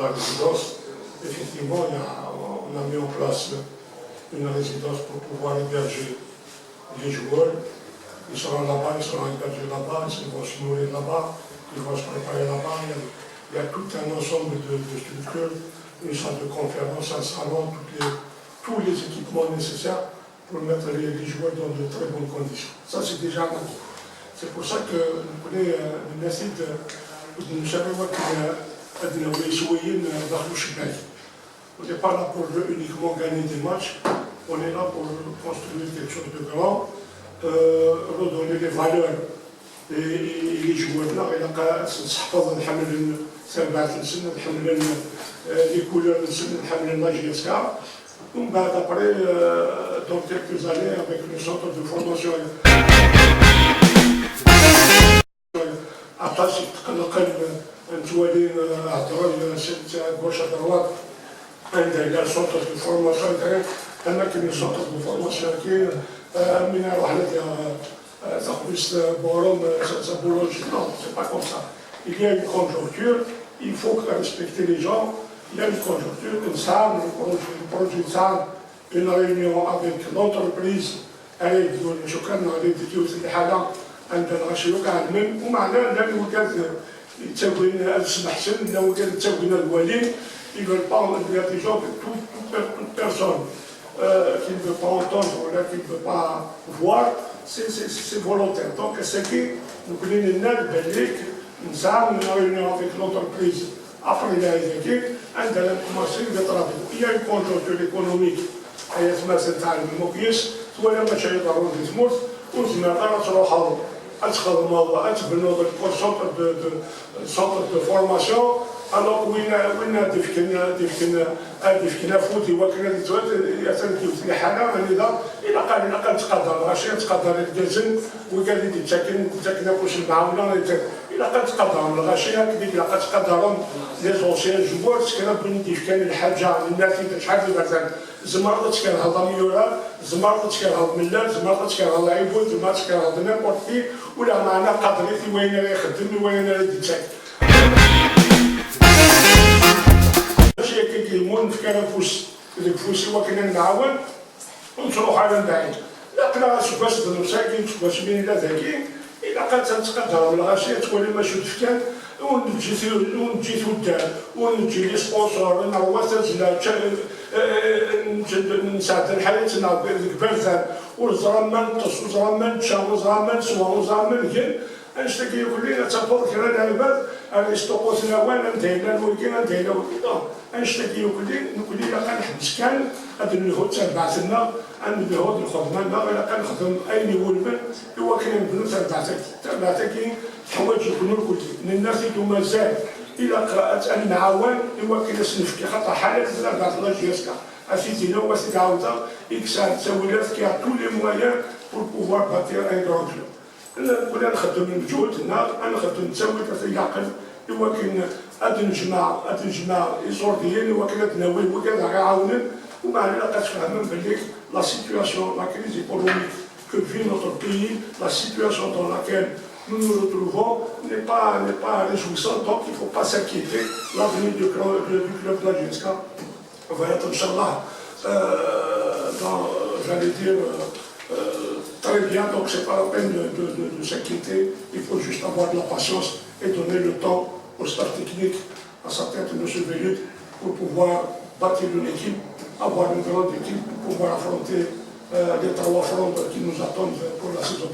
la résidence, effectivement, on a mis en place une résidence pour pouvoir héberger les joueurs. Ils seront là-bas, ils seront hébergés là-bas, ils vont se nourrir là-bas, ils vont se préparer là-bas. Il y a tout un ensemble de structures, une salle de conférence, un salon, tous les équipements nécessaires pour mettre les joueurs dans de très bonnes conditions. Ça, c'est déjà un acquis. C'est pour ça que nous connaissons le NACID, nous savons qu'il y a des souhaits dans le Chibay. On n'est pas là pour uniquement gagner des matchs, on est là pour construire quelque chose de grand, redonner les valeurs et les joueurs là, et là, c'est les couleurs de la GSK. Donc, après, dans quelques années, avec le centre de formation, à gauche, à droite, il y a le centre de formation, le centre de formation qui est non, c'est pas comme ça. Il y a une conjoncture, il faut respecter les gens, il y a une conjoncture, une salle, un projet de salle, une réunion avec l'entreprise, avec عندنا شي وقع المهم ومعنا لانه كانت التموين السمح سن لانه كان التموين الوالين ils veulent pas il y a des gens que toute personne qui ne veut pas entendre ou qui ne veut pas voir c'est volontaire donc c'est qui nous connaissons الناس بالك نسعى une réunion avec l'entreprise après il y a équipe عندنا commencer il y a une conjoncture économique هي اسمها تاع المقياس ولا مشاريع ضروري تموت وزمرنا تروحوا أتخدموا أتبنوا centre de formation alors وين دفكنا فوتي وكنا يتنكيو في حالة هذا إلا قال تقدر ماشي تقدر الجزن وقال لي تاكنا كلشي معاونا إلا قال تقدرهم الغاشية كذلك إلا قال تقدرهم لي زونسيان جوار تكنا بني كان الحاجة الناس شحال في مثلا زمرض كان هذا ميورا زمرض كان هذا ملال زمرض كان هذا عيبون زمرض كان هذا نيمبورت كي ولا معنا قدرتي وين راه يخدم وين راه يتساك شي كيكيمون في كرفوس الكفوس هو كنا نعاون ونروح على بعيد لقنا سكواش بنو ساكين سكواش بين لا ذاكين إلا قالت تقدر الغاشية تولي ماشي تفكان ونجي ثدان ونجي لي سبونسور نروى تزلا نساعد حياتنا بالبرزان والزرمان نطس وزرمان نتشا وزرمان سوا وزرمان نجن نشتكي كلنا تفضل كرا العباد انا استوقفنا وانا ندينا الويكين ندينا وكذا نشتكي كلنا كنحبس كان هذا النهوض تبعثنا عن النهوض الخدمه الا كنخدم اي نيفول هو كنبنو تبعثك الحوايج يكونوا الكل الناس اللي مازال الى قراءه النعاون هو كيناس نفكي خاطر حالات بعض الله جيسكا اسيتينا واسيت عاوده اكسان تسويلات كي تو لي مويان بور بوفوار باتير ان كرون كلوب كنا نخدم المجهود هنا نخدم نسوي كيعقل هو كاين هاد نجمع يصور ديالي هو كنتناول هو كنعاونن ومعنا كتفهموا بلي لا سيتوياسيون لا كريز ايكونوميك que vit notre pays, la situation dans laquelle nous nous retrouvons n'est pas réjouissante, donc il ne faut pas s'inquiéter. L'avenir du club de la GSK va être, Inch'Allah, j'allais dire, très bien, donc ce n'est pas la peine de s'inquiéter, il faut juste avoir de la patience et donner le temps au staff technique, à sa tête, M. Belluc, pour pouvoir bâtir une équipe, avoir une grande équipe, pour pouvoir affronter les 3 fronts qui nous attendent pour la saison.